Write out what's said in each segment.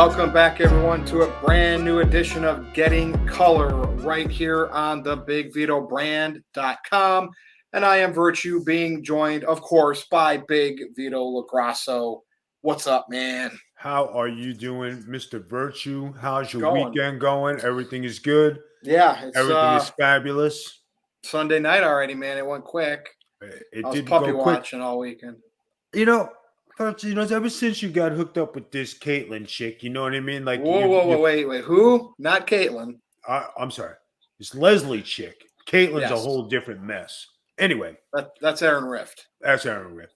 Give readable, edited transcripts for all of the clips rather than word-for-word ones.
Welcome back, everyone, to a brand new edition of Getting Color right here on the BigVitoBrand.com. And I am Virtue, being joined, of course, by Big Vito LaGrasso. What's up, man? How are you doing, Mr. Virtue? How's your Going. weekend going? Everything is good? Yeah, it's Everything is fabulous? Sunday night already, man. It went quick. It I was didn't puppy go quick. watching all weekend. Virtue, ever since you got hooked up with this Caitlyn chick, you know what I mean? Like, Whoa, wait. Who? Not Caitlyn. I'm sorry. This Leslie chick. Caitlyn's Yes. a whole different mess. Anyway. That's Aaron Rift. That's Aaron Rift.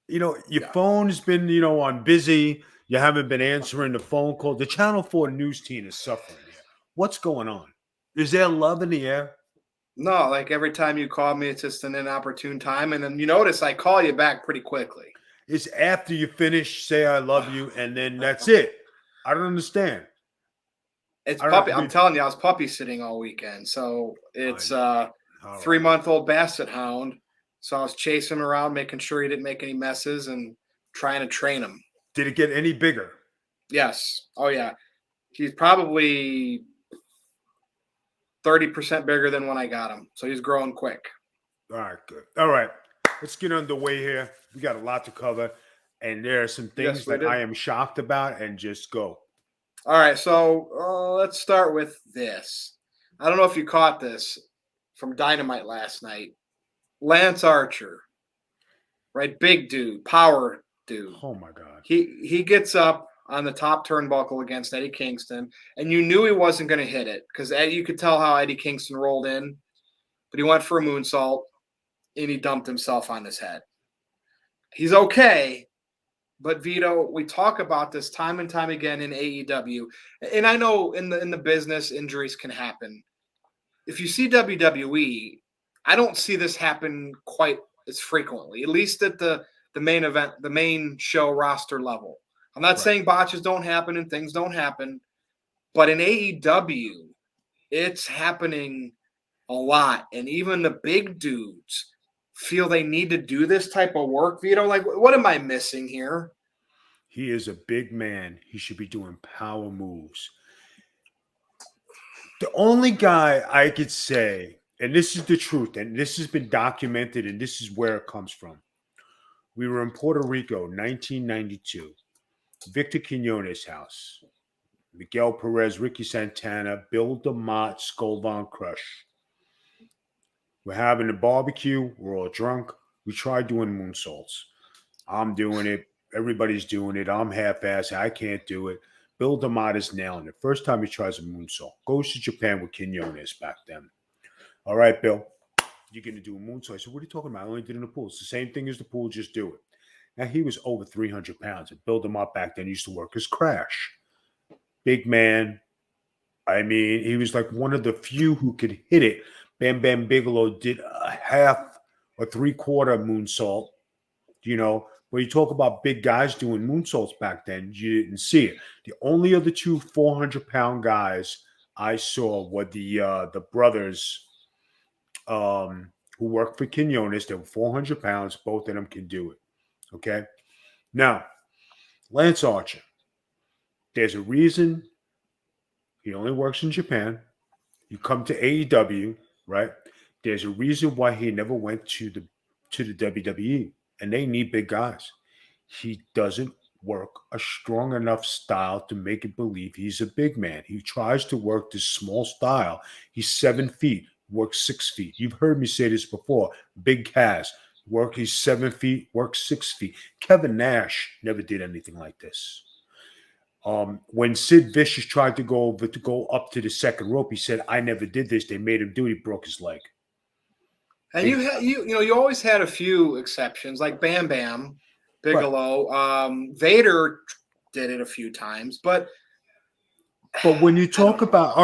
Your phone's been, on busy. You haven't been answering the phone call. The Channel 4 news team is suffering here. What's going on? Is there love in the air? No, like every time you call me, it's just an inopportune time. And then you notice I call you back pretty quickly. It's after you finish, say I love you, and then that's it. I don't understand. It's puppy. I'm telling you, I was puppy sitting all weekend. So it's a 3-month-old basset hound. So I was chasing him around, making sure he didn't make any messes and trying to train him. Did it get any bigger? Yes. Oh, yeah. He's probably 30% bigger than when I got him. So he's growing quick. All right, good. All right. Let's get underway here. We got a lot to cover. And there are some things that I am shocked about, and just go. All right. So let's start with this. I don't know if you caught this from Dynamite last night. Lance Archer, right? Big dude, power dude. Oh, my God. He gets up on the top turnbuckle against Eddie Kingston, and you knew he wasn't going to hit it because you could tell how Eddie Kingston rolled in, but he went for a moonsault, and he dumped himself on his head. He's okay, but Vito, we talk about this time and time again in AEW, and I know in the business injuries can happen. If you see WWE, I don't see this happen quite as frequently, at least at the main event, the main show roster level. I'm not saying botches don't happen and things don't happen, but in AEW, it's happening a lot, and even the big dudes feel they need to do this type of work. Vito, like, what am I missing here? He is a big man. He should be doing power moves. The only guy I could say, and this is the truth, and this has been documented, and this is where it comes from. We were in Puerto Rico, 1992. Victor Quinones' house. Miguel Perez, Ricky Santana, Bill DeMott, Skull Von Crush. We're having a barbecue. We're all drunk. We tried doing moonsaults. I'm doing it. Everybody's doing it. I'm half-assed. I can't do it. Bill DeMott is nailing it. First time he tries a moonsault. Goes to Japan with Quinones back then. All right, Bill. You're going to do a moonsault. I said, what are you talking about? I only did it in the pool. It's the same thing as the pool. Just do it. Now, he was over 300 pounds. And Bill DeMott back then used to work his crash. Big man. I mean, he was like one of the few who could hit it. Bam Bam Bigelow did a half or three-quarter moonsault, When you talk about big guys doing moonsaults back then, you didn't see it. The only other two 400-pound guys I saw were the brothers who worked for Quinones. They were 400 pounds. Both of them can do it. Okay? Now, Lance Archer. There's a reason he only works in Japan. You come to AEW, right? There's a reason why he never went to the WWE, and they need big guys. He doesn't work a strong enough style to make it believe he's a big man. He tries to work this small style. He's 7 feet, works 6 feet. You've heard me say this before. Big Cass, he's 7 feet, works 6 feet. Kevin Nash never did anything like this. When Sid Vicious tried to go up to the second rope, he said, "I never did this." They made him do it. He broke his leg. And you always had a few exceptions, like Bam Bam Bigelow. Right. Vader did it a few times, but when you talk about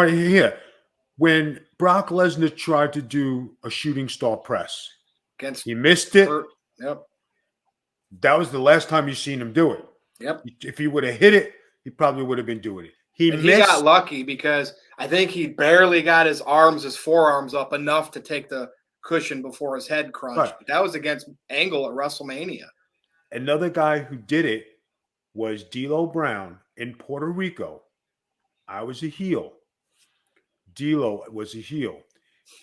when Brock Lesnar tried to do a shooting star press, he missed it. Yep. That was the last time you seen him do it. Yep. If he would have hit it, he probably would have been doing it. He got lucky because I think he barely got his forearms up enough to take the cushion before his head crunched. Right. But that was against Angle at WrestleMania. Another guy who did it was D'Lo Brown, in Puerto Rico, I was a heel. D'Lo was a heel.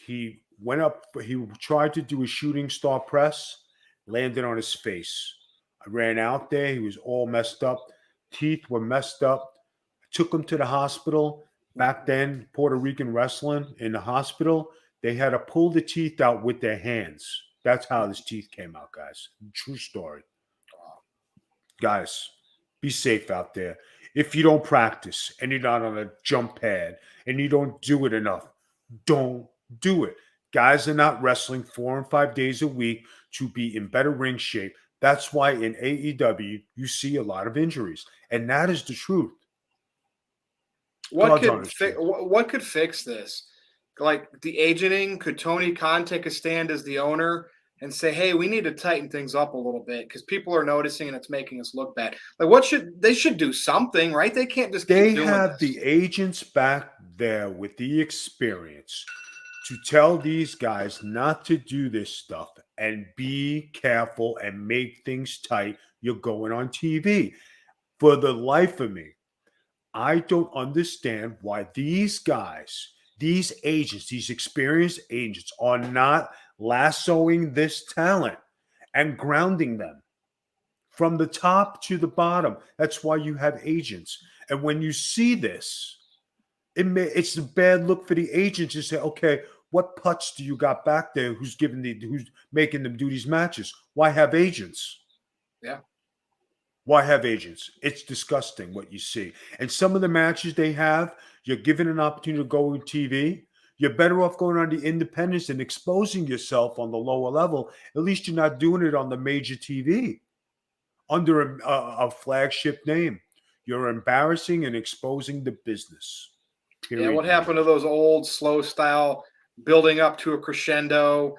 He went up. He tried to do a shooting star press, landed on his face. I ran out there. He was all messed up. Teeth were messed up. I took him to the hospital. Back then, Puerto Rican wrestling in the hospital, they had to pull the teeth out with their hands. That's how his teeth came out, guys. True story. Guys, be safe out there. If you don't practice and you're not on a jump pad and you don't do it enough, don't do it. Guys are not wrestling 4 and 5 days a week to be in better ring shape. That's why in AEW you see a lot of injuries, and that is the truth. What could fix this? Like the agenting, could Tony Khan take a stand as the owner and say, "Hey, we need to tighten things up a little bit because people are noticing and it's making us look bad." Like, they should do something, right? They can't just They keep doing have this. the agents back there with the experience to tell these guys not to do this stuff and be careful and make things tight. You're going on TV. For the life of me, I don't understand why these guys, these agents, these experienced agents are not lassoing this talent and grounding them from the top to the bottom. That's why you have agents. And when you see this, it's a bad look for the agents to say, okay, what putts do you got back there who's making them do these matches? Why have agents? Yeah. Why have agents? It's disgusting what you see. And some of the matches they have, you're given an opportunity to go on TV. You're better off going on the independents and exposing yourself on the lower level. At least you're not doing it on the major TV under a flagship name. You're embarrassing and exposing the business. Period. Yeah, what happened to those old slow style building up to a crescendo,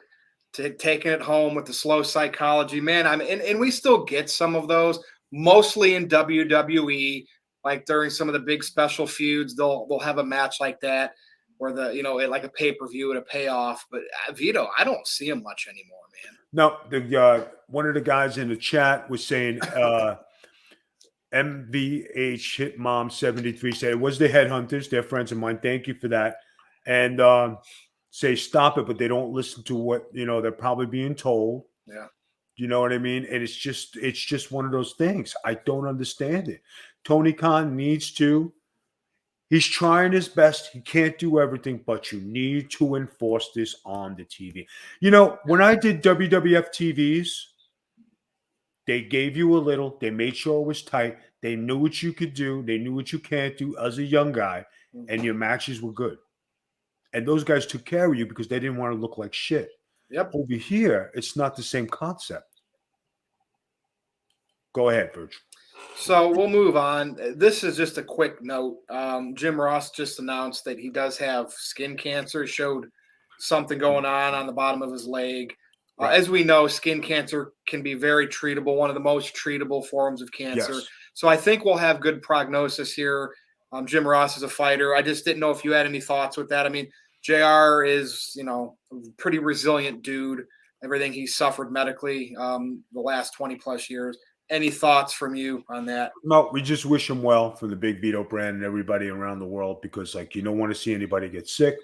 to taking it home with the slow psychology? Man, and we still get some of those, mostly in WWE. Like during some of the big special feuds, they'll have a match like that where like a pay-per-view at a payoff. But Vito, I don't see him much anymore, man. No, one of the guys in the chat was saying MVH Hitmom 73 said it was the Headhunters. They're friends of mine. Thank you for that. And say stop it, but they don't listen to what they're probably being told. Yeah. You know what I mean? And it's just one of those things. I don't understand it. Tony Khan needs to. He's trying his best. He can't do everything, but you need to enforce this on the TV. When I did WWF TVs, they gave you a little. They made sure it was tight. They knew what you could do. They knew what you can't do as a young guy, and your matches were good. And those guys took care of you because they didn't want to look like shit. Yep. Over here, it's not the same concept. Go ahead, Virgil. So we'll move on. This is just a quick note. Jim Ross just announced that he does have skin cancer. Showed something going on the bottom of his leg. Right. As we know, skin cancer can be very treatable, one of the most treatable forms of cancer. Yes. So I think we'll have good prognosis here. Jim Ross is a fighter. I just didn't know if you had any thoughts with that. I mean, JR is, a pretty resilient dude. Everything he suffered medically the last 20 plus years. Any thoughts from you on that? No, we just wish him well for the Big Vito brand and everybody around the world because, you don't want to see anybody get sick.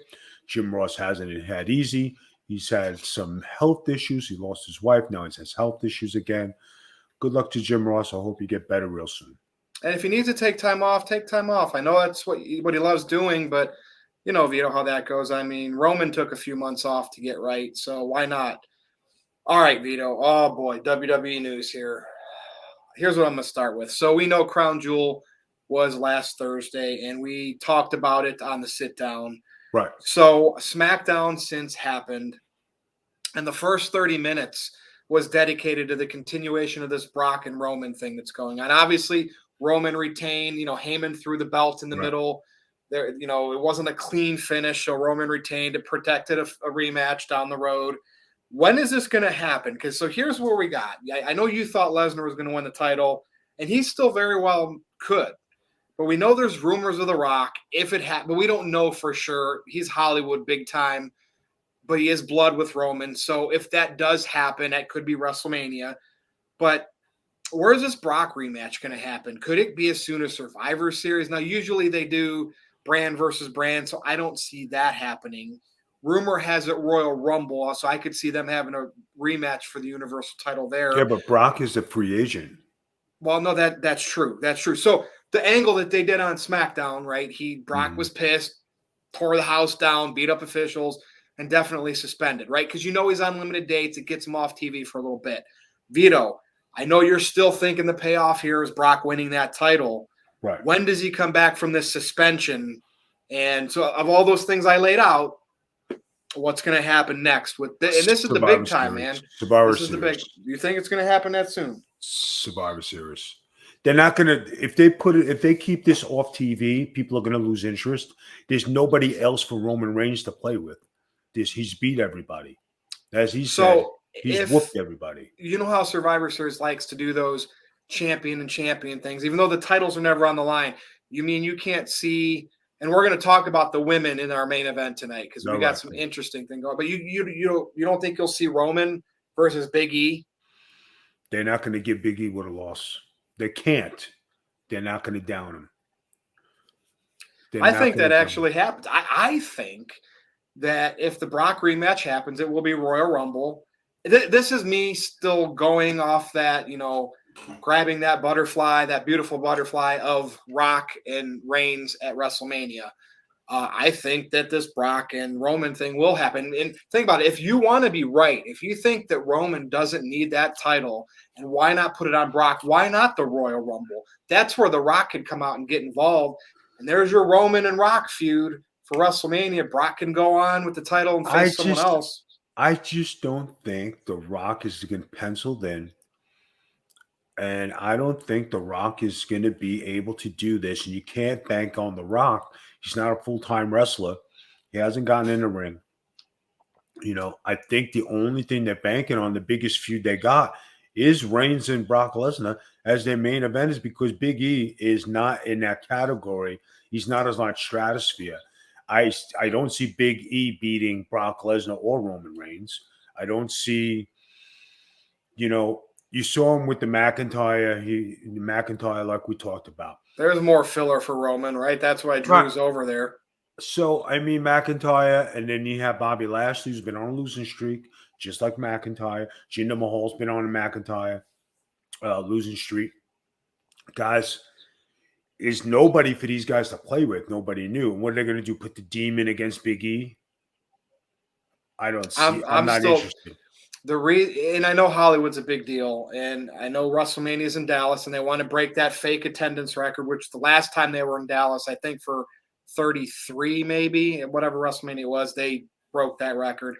Jim Ross hasn't had easy. He's had some health issues. He lost his wife. Now he has health issues again. Good luck to Jim Ross. I hope you get better real soon. And if he needs to take time off, take time off. I know that's what he loves doing, but Vito, how that goes. I mean, Roman took a few months off to get right, so why not? All right, Vito. Oh, boy, WWE news here. Here's what I'm going to start with. So we know Crown Jewel was last Thursday, and we talked about it on the sit-down. Right. So SmackDown since happened, and the first 30 minutes was dedicated to the continuation of this Brock and Roman thing that's going on. Obviously, Roman retained, Heyman threw the belt in the middle. There, it wasn't a clean finish, so Roman retained. It protected a rematch down the road. When is this going to happen? Because so here's where we got. I know you thought Lesnar was going to win the title, and he still very well could. But we know there's rumors of The Rock. If it happened, but we don't know for sure. He's Hollywood big time, but he is blood with Roman. So if that does happen, that could be WrestleMania. But where's this Brock rematch going to happen? Could it be as soon as Survivor Series? Now, usually they do brand versus brand, so I don't see that happening. Rumor has it Royal Rumble, so I could see them having a rematch for the Universal title there. Yeah, but Brock is a free agent. Well, no, that's true. That's true. So the angle that they did on SmackDown, right? Brock was pissed, tore the house down, beat up officials, and definitely suspended, right? Because he's on limited dates. It gets him off TV for a little bit. Vito, I know you're still thinking the payoff here is Brock winning that title. Right. When does he come back from this suspension? And so, of all those things I laid out, what's going to happen next? And this is the big time, man. Survivor This is Series. the big. You think it's going to happen that soon? Survivor Series. They're not gonna if they keep this off TV, people are gonna lose interest. There's nobody else for Roman Reigns to play with. He's beat everybody. As he said, he's whooped everybody. You know how Survivor Series likes to do those champion things, even though the titles are never on the line. You mean you can't see? And we're going to talk about the women in our main event tonight because we got some interesting thing going. But you don't think you'll see Roman versus Big E? They're not going to give Big E with a loss. They can't. They're not going to down him. I think that actually happens. I think that if the Brock rematch happens, it will be Royal Rumble. This is me still going off that, grabbing that butterfly, that beautiful butterfly of Rock and Reigns at WrestleMania. I think that this Brock and Roman thing will happen. And think about it. If you want to be right, if you think that Roman doesn't need that title, and why not put it on Brock? Why not the Royal Rumble? That's where The Rock could come out and get involved. And there's your Roman and Rock feud for WrestleMania. Brock can go on with the title and face someone else. I just don't think The Rock is going to penciled in. And I don't think The Rock is going to be able to do this. And you can't bank on The Rock. He's not a full-time wrestler. He hasn't gotten in the ring. I think the only thing they're banking on, the biggest feud they got, is Reigns and Brock Lesnar as their main event, is because Big E is not in that category. He's not as much stratosphere. I don't see Big E beating Brock Lesnar or Roman Reigns. I don't see, you saw him with the McIntyre, like we talked about. There's more filler for Roman, right? That's why Drew's over there. So, McIntyre, and then you have Bobby Lashley, who's been on a losing streak, just like McIntyre. Jinder Mahal's been on a McIntyre losing streak. Guys, is nobody for these guys to play with. Nobody knew. And what are they going to do? Put the Demon against Big E? I don't see. I'm not interested. And I know Hollywood's a big deal, and I know WrestleMania is in Dallas, and they want to break that fake attendance record, which the last time they were in Dallas, I think for 33 maybe, whatever WrestleMania was, they broke that record.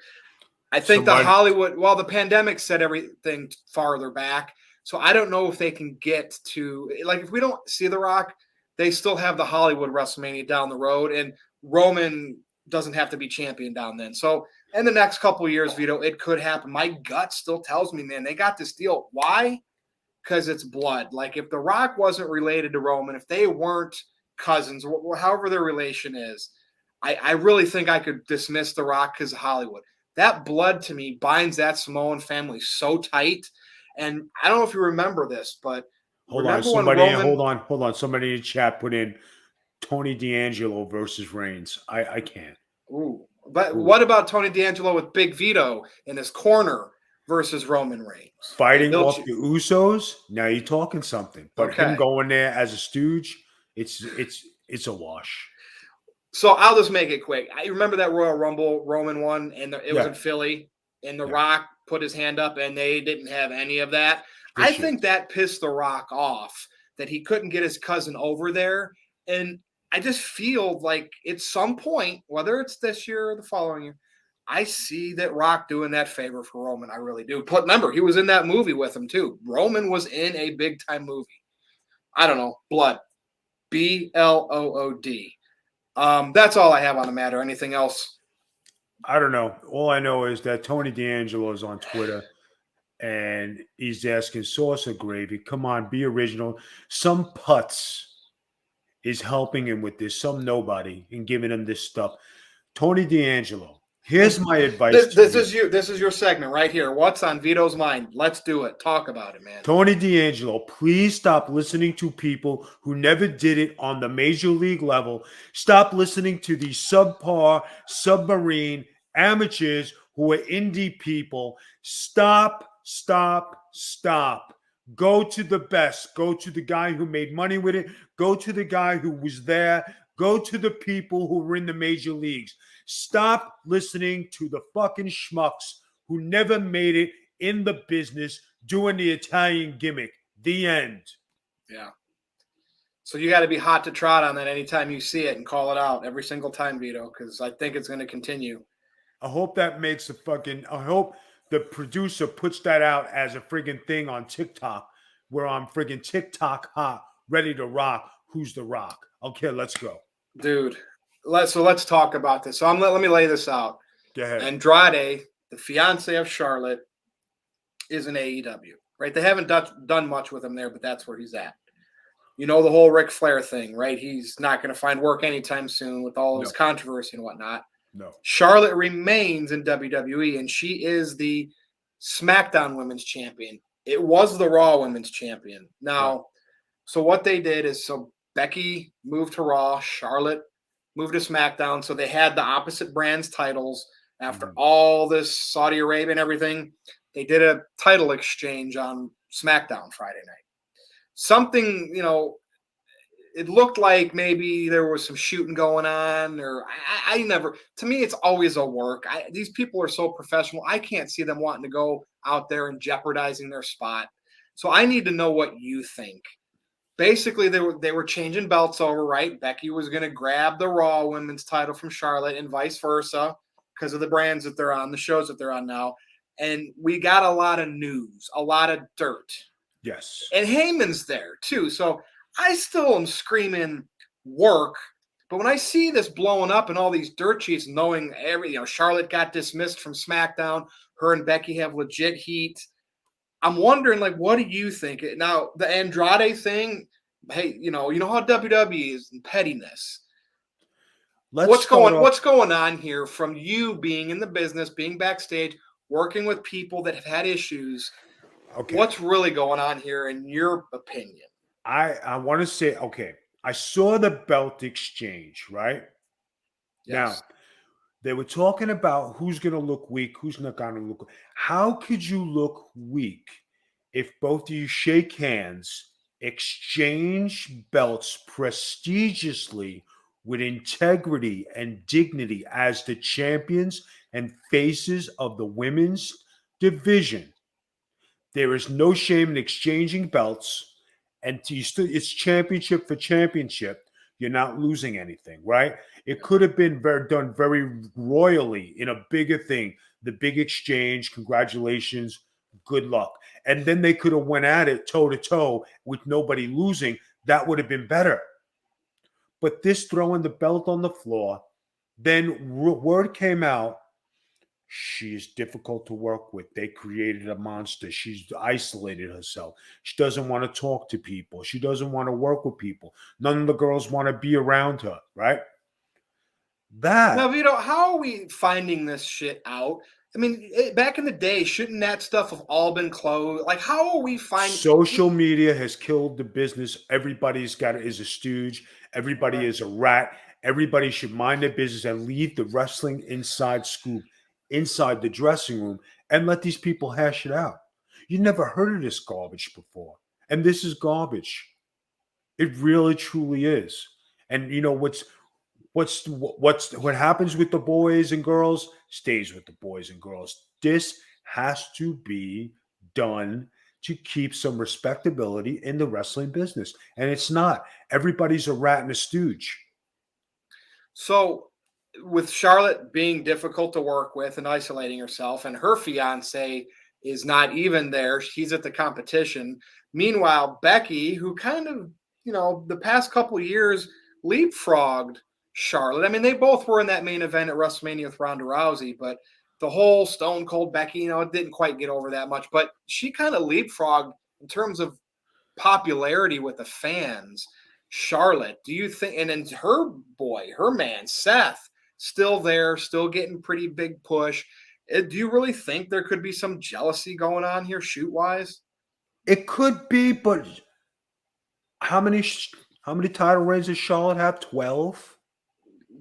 I think Hollywood, the pandemic set everything farther back, so I don't know if they can get to, if we don't see The Rock, they still have the Hollywood WrestleMania down the road, and Roman doesn't have to be champion down then. So in the next couple of years, Vito, it could happen. My gut still tells me, man, they got this deal. Why? Because it's blood. If The Rock wasn't related to Roman, if they weren't cousins, or however their relation is, I really think I could dismiss The Rock because of Hollywood. That blood to me binds that Samoan family so tight. And I don't know if you remember this, but hold on. Somebody in chat put in Tony D'Angelo versus Reigns. I can't. Ooh. But what about Tony D'Angelo with Big Vito in his corner versus Roman Reigns? Fighting off the Usos? Now you're talking something. But him going there as a stooge, it's a wash. So I'll just make it quick. I remember that Royal Rumble Roman won, and it was in Philly, and The Rock put his hand up, and they didn't have any of that. I think that pissed The Rock off, that he couldn't get his cousin over there. And I just feel like at some point, whether it's this year or the following year, I see that Rock doing that favor for Roman. I really do. But remember, he was in that movie with him too. Roman was in a big-time movie. I don't know. Blood. Blood. That's all I have on the matter. Anything else? I don't know. All I know is that Tony D'Angelo is on Twitter, and he's asking sauce or gravy. Come on, be original. Some putz is helping him with this, some nobody, and giving him this stuff. Tony D'Angelo, Here's my advice This to you. is you. This is your segment right here. What's on Vito's mind? Let's do it. Talk about it, man. Tony D'Angelo, please stop listening to people who never did it on the major league level. Stop listening to these subpar, submarine amateurs who are indie people. Stop. Go to the best. Go to the guy who made money with it. Go to the guy who was there. Go to the people who were in the major leagues. Stop listening to the fucking schmucks who never made it in the business doing the Italian gimmick. The end. Yeah. So you got to be hot to trot on that anytime you see it and call it out every single time, Vito, because I think it's going to continue. I hope that makes I hope the producer puts that out as a friggin' thing on TikTok where I'm friggin' TikTok hot, ready to rock. Who's the rock? Okay, let's go. Dude, let's talk about this. So let me lay this out. Go ahead. Andrade, the fiance of Charlotte, is an AEW, right? They haven't done much with him there, but that's where he's at. You know the whole Ric Flair thing, right? He's not going to find work anytime soon with all of his controversy and whatnot. No. Charlotte remains in WWE, and she is the SmackDown Women's Champion. It was the Raw Women's Champion. Now, so what they did is, so Becky moved to Raw, Charlotte moved to SmackDown, so they had the opposite brands titles. After all this Saudi Arabia and everything, they did a title exchange on SmackDown Friday night. Something, it looked like maybe there was some shooting going on, or I never, to me, it's always a work. These people are so professional. I can't see them wanting to go out there and jeopardizing their spot. So I need to know what you think. Basically, they were changing belts over, right? Becky was going to grab the Raw Women's title from Charlotte and vice versa because of the brands that they're on, the shows that they're on now. And we got a lot of news, a lot of dirt. Yes. And Heyman's there too. So I still am screaming work. But when I see this blowing up and all these dirt sheets, knowing Charlotte got dismissed from SmackDown, her and Becky have legit heat. I'm wondering, what do you think? Now, the Andrade thing, hey, you know how WWE is in pettiness. What's going on here from you being in the business, being backstage, working with people that have had issues? Okay. What's really going on here in your opinion? I want to say, okay, I saw the belt exchange, right? Yes. Now, they were talking about who's going to look weak, who's not going to look weak. How could you look weak if both of you shake hands, exchange belts prestigiously with integrity and dignity as the champions and faces of the women's division? There is no shame in exchanging belts, and it's championship for championship. You're not losing anything, right? It could have been done very royally in a bigger thing, the big exchange. Congratulations, good luck, and then they could have went at it toe to toe with nobody losing. That would have been better. But this throwing the belt on the floor, then word came out. She's difficult to work with. They created a monster. She's isolated herself. She doesn't want to talk to people. She doesn't want to work with people. None of the girls want to be around her, right? Now, Vito, how are we finding this shit out? I mean, back in the day, shouldn't that stuff have all been closed? How are we finding? Social media has killed the business. Everybody's is a stooge. Everybody is a rat. Everybody should mind their business and leave the wrestling inside scoop inside the dressing room and let these people hash it out. You never heard of this garbage before. And this is garbage. It really, truly is. And you know what happens with the boys and girls stays with the boys and girls. This has to be done to keep some respectability in the wrestling business. And it's not. Everybody's a rat and a stooge. So with Charlotte being difficult to work with and isolating herself, and her fiance is not even there, she's at the competition. Meanwhile, Becky, who kind of, the past couple of years leapfrogged Charlotte. I mean, they both were in that main event at WrestleMania with Ronda Rousey, but the whole Stone Cold Becky, it didn't quite get over that much. But she kind of leapfrogged in terms of popularity with the fans. Charlotte, do you think, and then her man, Seth, still there, still getting pretty big push. Do you really think there could be some jealousy going on here, shoot wise? It could be, but how many title reigns does Charlotte have? 12.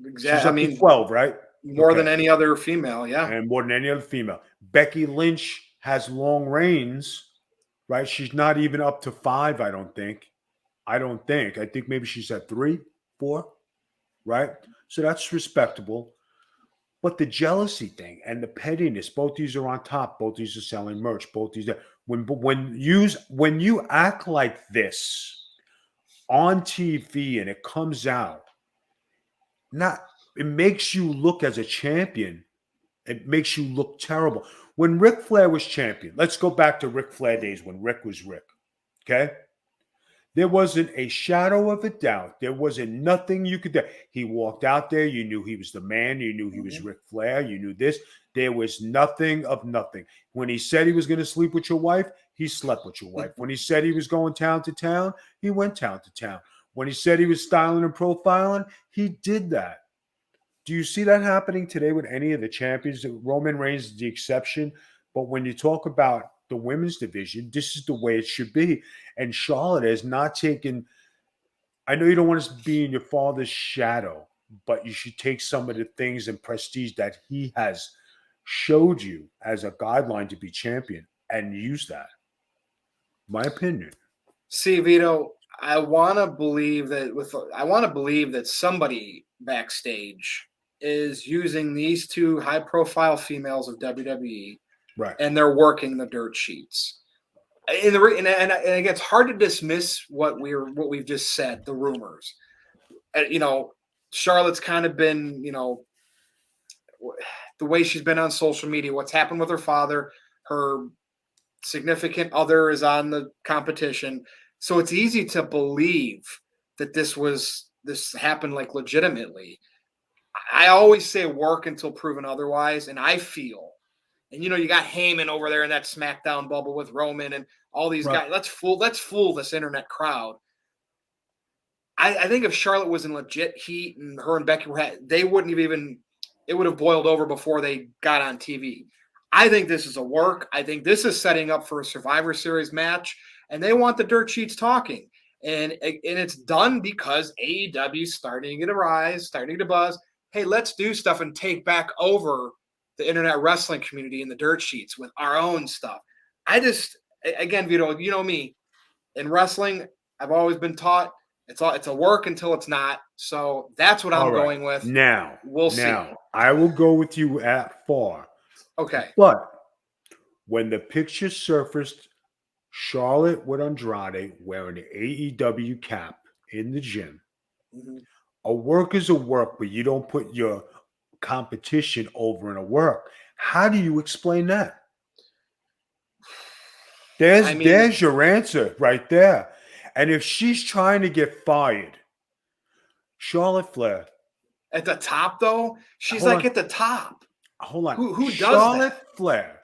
She's Exactly. I up to mean, 12, right? more Okay, than any other female. Yeah. and more than any other female. Becky Lynch has long reigns, right? She's not even up to 5. I don't think. I think maybe she's at 3, 4, right? So that's respectable. But the jealousy thing and the pettiness, both these are on top. Both these are selling merch. Both these are when you act like this on TV and it comes out, not it makes you look as a champion. It makes you look terrible. When Ric Flair was champion, let's go back to Ric Flair days when Rick was Rick. Okay. There wasn't a shadow of a doubt. There wasn't nothing you could do. He walked out there. You knew he was the man. You knew he was Ric Flair. You knew this. There was nothing of nothing. When he said he was going to sleep with your wife, he slept with your wife. When he said he was going town to town, he went town to town. When he said he was styling and profiling, he did that. Do you see that happening today with any of the champions? Roman Reigns is the exception. But when you talk about the women's division, this is the way it should be. And Charlotte has not taken, I know you don't want to be in your father's shadow, but you should take some of the things and prestige that he has showed you as a guideline to be champion and use that. My opinion. See, Vito, I want to believe that somebody backstage is using these two high-profile females of WWE, Right. and they're working the dirt sheets. And again, it's hard to dismiss what we've just said, the rumors. Charlotte's kind of been, the way she's been on social media, what's happened with her father, her significant other is on the competition. So it's easy to believe that this happened like legitimately. I always say work until proven otherwise. And I feel, and you got Heyman over there in that SmackDown bubble with Roman and all these guys. Let's fool this internet crowd. I think if Charlotte was in legit heat and her and Becky they wouldn't have it would have boiled over before they got on TV. I think this is a work. I think this is setting up for a Survivor Series match, and they want the dirt sheets talking. And it's done because AEW's starting to get a rise, starting to buzz. Hey, let's do stuff and take back over the internet wrestling community and the dirt sheets with our own stuff. Again, Vito, you know me. In wrestling, I've always been taught it's a work until it's not. So that's what I'm going with. Now, we'll see. I will go with you at far. Okay. But when the picture surfaced, Charlotte with Andrade wearing the AEW cap in the gym. Mm-hmm. A work is a work, but you don't put your competition over in a work. How do you explain that? There's your answer right there. And if she's trying to get fired, Charlotte Flair. At the top, though? She's at the top. Hold on. Who does Charlotte that? Flair.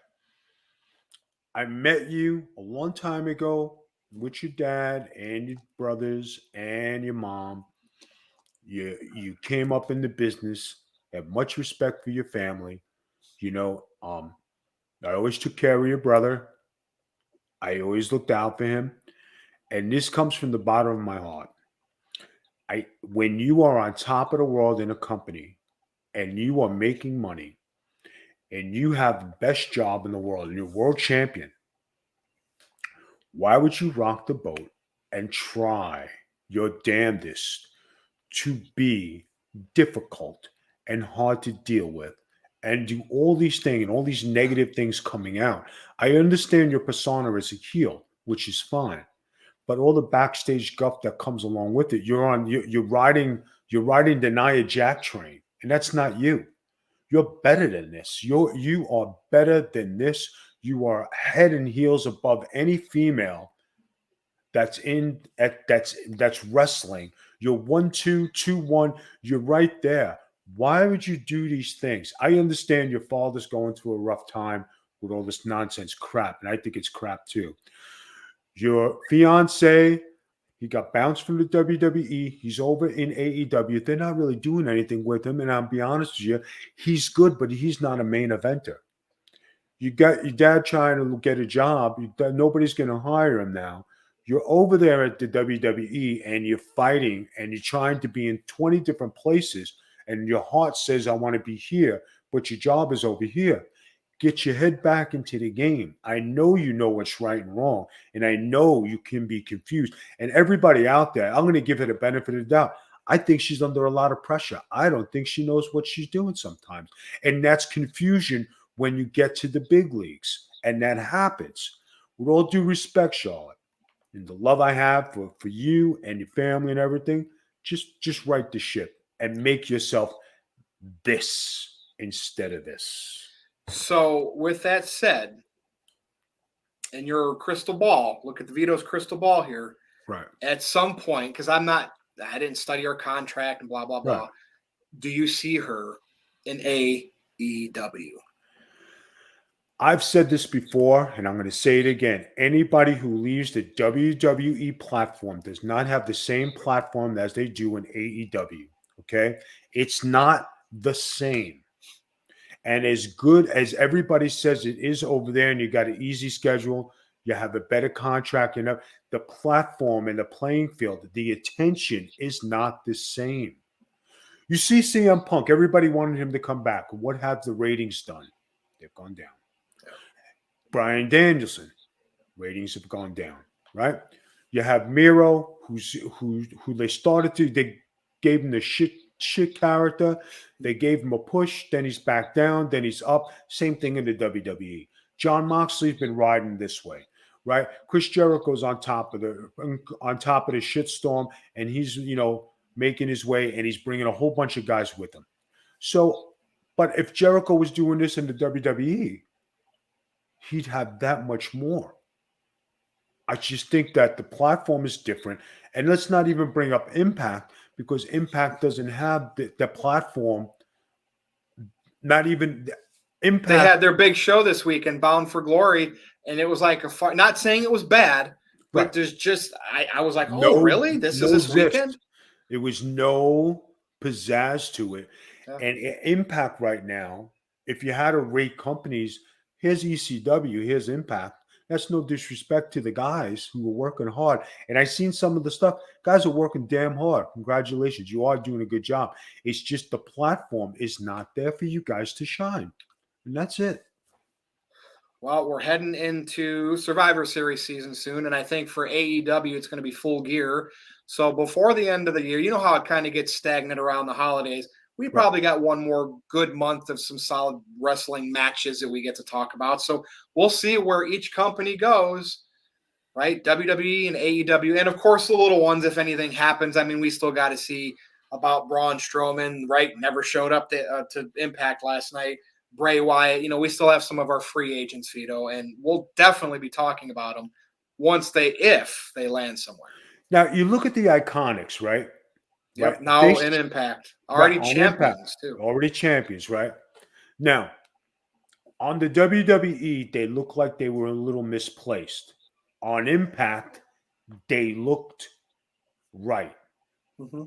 I met you a long time ago with your dad and your brothers and your mom. You came up in the business, have much respect for your family. I always took care of your brother. I always looked out for him. And this comes from the bottom of my heart. When you are on top of the world in a company and you are making money and you have the best job in the world and you're world champion, why would you rock the boat and try your damnedest to be difficult and hard to deal with and do all these things and all these negative things coming out? I understand your persona as a heel, which is fine. But all the backstage guff that comes along with it, you're riding the Nia Jack train, and that's not you. You're better than this. You are better than this. You are head and heels above any female that's wrestling. You're 1-2, 2-1. You're right there. Why would you do these things? I understand your father's going through a rough time with all this nonsense crap, and I think it's crap too. Your fiance He got bounced from the WWE. He's over in AEW. They're not really doing anything with him. And I'll be honest with you, he's good, but he's not a main eventer. You got your dad trying to get a job. Nobody's going to hire him now. You're over there at the WWE and you're fighting and you're trying to be in 20 different places. And your heart says, I want to be here, but your job is over here. Get your head back into the game. I know you know what's right and wrong, and I know you can be confused. And everybody out there, I'm going to give her the benefit of the doubt. I think she's under a lot of pressure. I don't think she knows what she's doing sometimes. And that's confusion when you get to the big leagues. And that happens. With all due respect, Charlotte, and the love I have for you and your family and everything, just right the ship and make yourself this instead of this. So, with that said, in your crystal ball, look at the Vito's crystal ball here. Right. At some point, because I didn't study her contract and blah, blah, blah. Right. Do you see her in AEW? I've said this before, and I'm going to say it again. Anybody who leaves the WWE platform does not have the same platform as they do in AEW. Okay? It's not the same. And as good as everybody says it is over there, and you got an easy schedule, you have a better contract, the platform and the playing field, the attention is not the same. You see CM Punk, everybody wanted him to come back. What have the ratings done? They've gone down. Bryan Danielson, ratings have gone down, right? You have Miro, who they gave him the shit character. They gave him a push, then he's back down, then he's up. Same thing in the WWE. Jon Moxley's been riding this way, right? Chris Jericho's on top of the shitstorm, and he's making his way, and he's bringing a whole bunch of guys with him. So, but if Jericho was doing this in the WWE, he'd have that much more. I just think that the platform is different. And let's not even bring up Impact, because Impact doesn't have the platform. Not even Impact. They had their big show this week in Bound for Glory, and it was like not saying it was bad, but right. There's just I was like, oh, really? This is this weekend? There was no pizzazz to it. Yeah. And Impact right now, if you had to rate companies, here's ECW, here's Impact. That's no disrespect to the guys who are working hard. And I've seen some of the stuff. Guys are working damn hard. Congratulations. You are doing a good job. It's just the platform is not there for you guys to shine. And that's it. Well, we're heading into Survivor Series season soon. And I think for AEW, it's going to be full gear. So before the end of the year, you know how it kind of gets stagnant around the holidays. We probably got one more good month of some solid wrestling matches that we get to talk about. So we'll see where each company goes, right? WWE and AEW. And, of course, the little ones, if anything happens. I mean, we still got to see about Braun Strowman, right? Never showed up to Impact last night. Bray Wyatt. We still have some of our free agents, Vito, and we'll definitely be talking about them if they land somewhere. Now, you look at the Iconics, right? Yep. Right. Now in Impact. Already champions, too. Already champions, right? Now, on the WWE, they look like they were a little misplaced. On Impact, they looked right. Mm-hmm.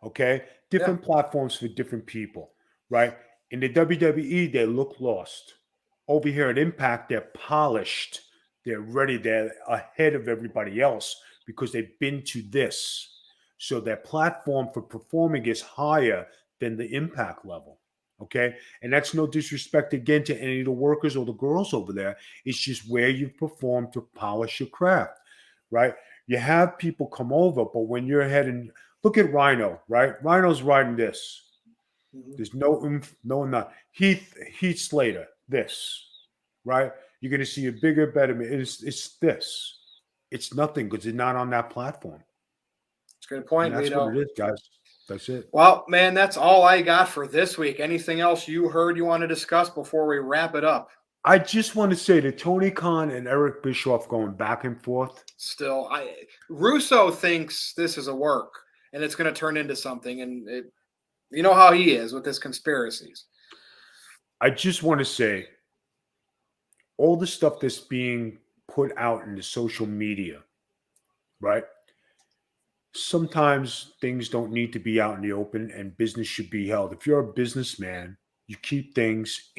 Okay? Different platforms for different people, right? In the WWE, they look lost. Over here at Impact, they're polished. They're ready. They're ahead of everybody else because they've been to this. So their platform for performing is higher than the Impact level, okay? And that's no disrespect, again, to any of the workers or the girls over there. It's just where you perform to polish your craft, right? You have people come over, but when you're heading, look at Rhino, right? Rhino's riding this. There's no not. Heath Slater, this, right? You're going to see a bigger, better. It's this. It's nothing because it's not on that platform. Good point, and that's Vito. what it is, guys. That's it. Well, man, that's all I got for this week. Anything else you heard you want to discuss before we wrap it up? I just want to say that Tony Khan and Eric Bischoff going back and forth. Still, Russo thinks this is a work and it's going to turn into something. And you know how he is with his conspiracies. I just want to say all the stuff that's being put out in the social media, right? Sometimes things don't need to be out in the open and business should be held. If you're a businessman, you keep things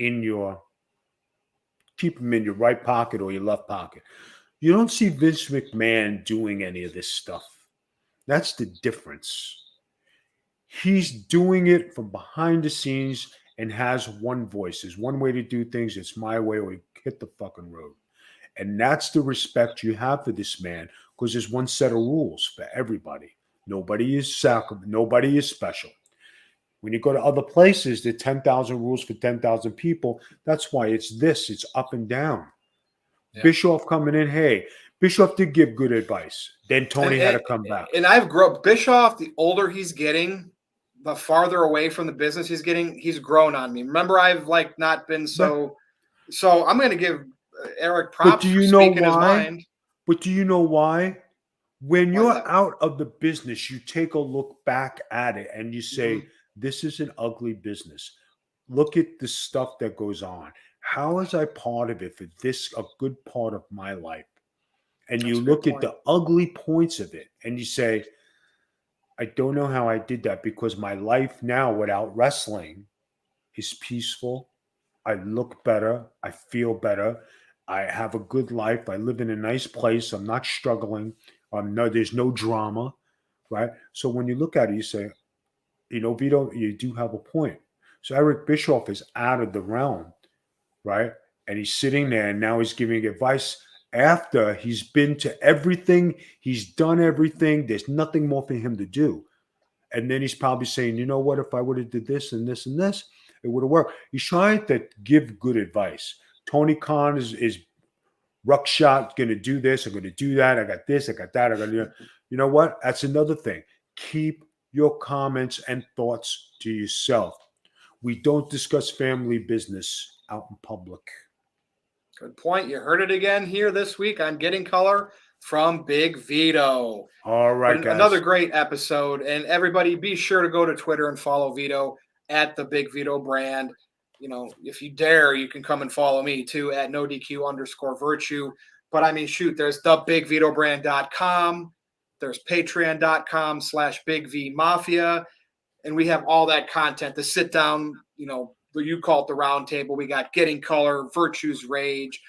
keep them in your right pocket or your left pocket. You don't see Vince McMahon doing any of this stuff. That's the difference. He's doing it from behind the scenes and has one voice. There's one way to do things. It's my way, or hit the fucking road. And that's the respect you have for this man, because there's one set of rules for everybody. Nobody is nobody is special. When you go to other places, there are 10,000 rules for 10,000 people. That's why it's up and down. Yeah. Bischoff coming in, hey, Bischoff did give good advice. Then Tony had to come back. And I've grown. Bischoff, the older he's getting, the farther away from the business he's getting, he's grown on me. Remember, I've not been so I'm going to give Eric props for speaking his mind. But do you know why? When you're out of the business, you take a look back at it and you say, this is an ugly business. Look at the stuff that goes on. How is I part of it for this, a good part of my life? And you look at the ugly points of it and you say, I don't know how I did that, because my life now without wrestling is peaceful. I look better. I feel better. I have a good life. I live in a nice place. I'm not struggling. There's no drama, right? So when you look at it, you say, Vito, you do have a point. So Eric Bischoff is out of the realm, right? And he's sitting there and now he's giving advice after he's been to everything. He's done everything. There's nothing more for him to do. And then he's probably saying, you know what, if I would have did this and this and this, it would have worked. He's trying to give good advice. Tony Khan is ruckshot, going to do this, I'm going to do that. I got this, I got that. I got that. You know what? That's another thing. Keep your comments and thoughts to yourself. We don't discuss family business out in public. Good point. You heard it again here this week on Getting Color from Big Vito. All right, guys. Another great episode. And everybody, be sure to go to Twitter and follow Vito at the Big Vito brand. If you dare, you can come and follow me too at NoDQ_Virtue. But I mean, shoot, there's thebigvitobrand.com. There's patreon.com/BigVMafia. And we have all that content, the sit down, you call it the round table. We got Getting Color, Virtue's Rage,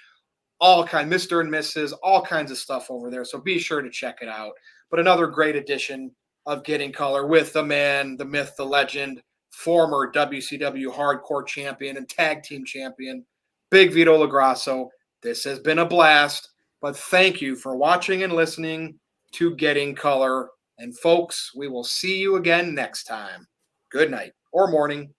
all kind, Mr. and Mrs., all kinds of stuff over there. So be sure to check it out. But another great edition of Getting Color with the man, the myth, the legend, former WCW hardcore champion and tag team champion, Big Vito LaGrasso. This has been a blast, but thank you for watching and listening to Getting Color. And folks, we will see you again next time. Good night or morning.